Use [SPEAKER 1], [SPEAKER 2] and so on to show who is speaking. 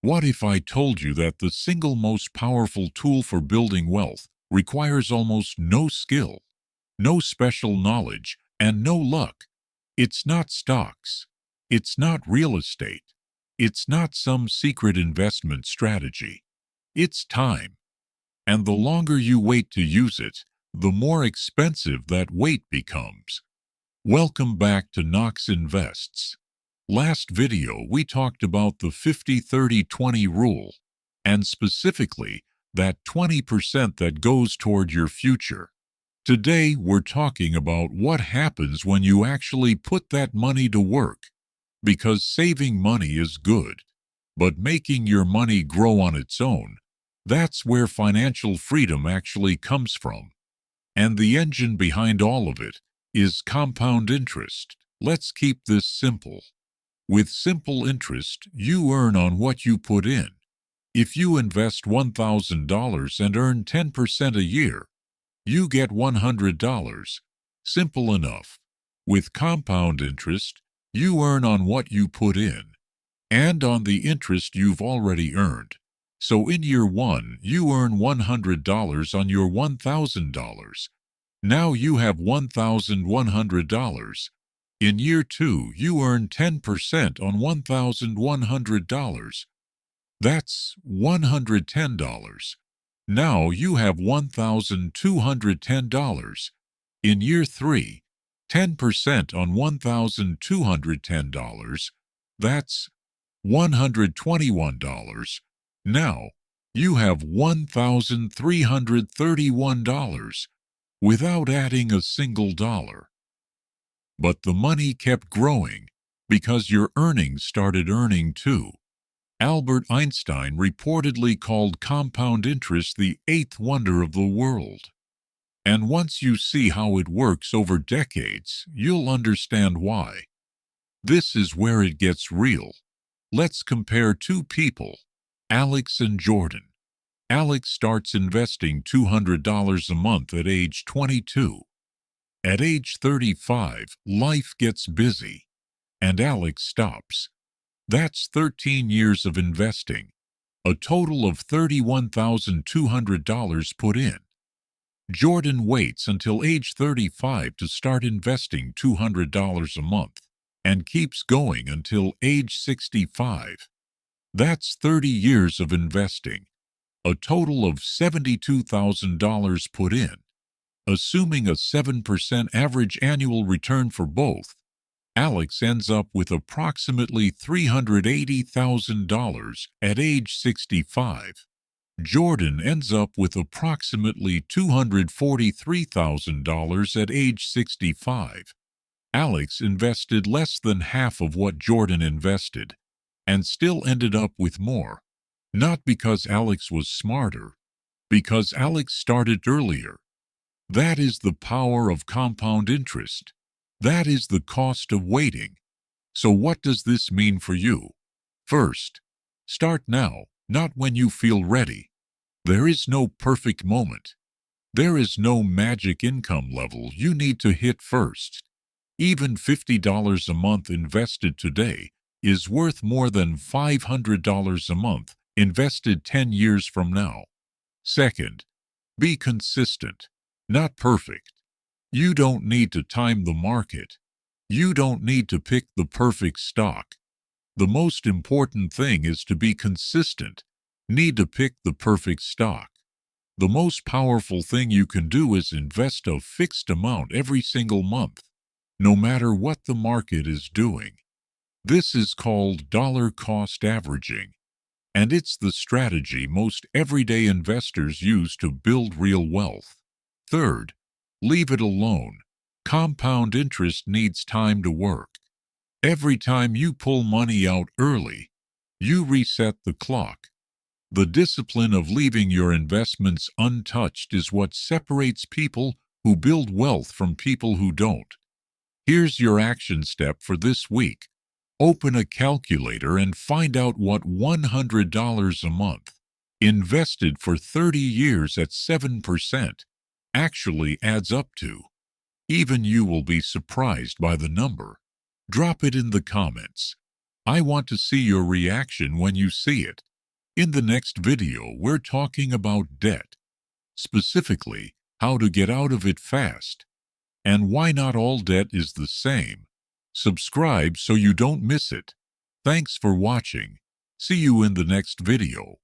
[SPEAKER 1] What if I told you that the single most powerful tool for building wealth requires almost no skill, no special knowledge, and no luck? It's not stocks. It's not real estate. It's not some secret investment strategy. It's time. And the longer you wait to use it, the more expensive that wait becomes. Welcome back to Knox Invests. Last video we talked about the 50-30-20 rule, and specifically that 20% that goes toward your future. Today we're talking about what happens when you actually put that money to work, because saving money is good, but making your money grow on its own, that's where financial freedom actually comes from. And the engine behind all of it is compound interest. Let's keep this simple. With simple interest, you earn on what you put in. If you invest $1,000 and earn 10% a year, you get $100. Simple enough. With compound interest, you earn on what you put in, and on the interest you've already earned. So in year one, you earn $100 on your $1,000. Now you have $1,100. In year two, you earn 10% on $1,100. That's $110. Now you have $1,210. In year three, 10% on $1,210. That's $121. Now you have $1,331 without adding a single dollar. But the money kept growing because your earnings started earning too. Albert Einstein reportedly called compound interest the eighth wonder of the world. And once you see how it works over decades, you'll understand why. This is where it gets real. Let's compare two people, Alex and Jordan. Alex starts investing $200 a month at age 22. At age 35, life gets busy, and Alex stops. That's 13 years of investing, a total of $31,200 put in. Jordan waits until age 35 to start investing $200 a month, and keeps going until age 65. That's 30 years of investing, a total of $72,000 put in. Assuming a 7% average annual return for both, Alex ends up with approximately $380,000 at age 65. Jordan ends up with approximately $243,000 at age 65. Alex invested less than half of what Jordan invested, and still ended up with more. Not because Alex was smarter, because Alex started earlier. That is the power of compound interest. That is the cost of waiting. So what does this mean for you? First, start now, not when you feel ready. There is no perfect moment. There is no magic income level you need to hit first. Even $50 a month invested today is worth more than $500 a month invested 10 years from now. Second, be consistent. Not perfect. You don't need to time the market. You don't need to pick the perfect stock. The most important thing is to be consistent. Need to pick the perfect stock. The most powerful thing you can do is invest a fixed amount every single month, no matter what the market is doing. This is called dollar cost averaging, and it's the strategy most everyday investors use to build real wealth. Third, leave it alone. Compound interest needs time to work. Every time you pull money out early, you reset the clock. The discipline of leaving your investments untouched is what separates people who build wealth from people who don't. Here's your action step for this week. Open a calculator and find out what $100 a month, invested for 30 years at 7%, actually adds up to. Even you will be surprised by the number. Drop it in the comments. I want to see your reaction when you see it. In the next video, we're talking about debt, specifically how to get out of it fast, and why not all debt is the same. Subscribe so you don't miss it. Thanks for watching. See you in the next video.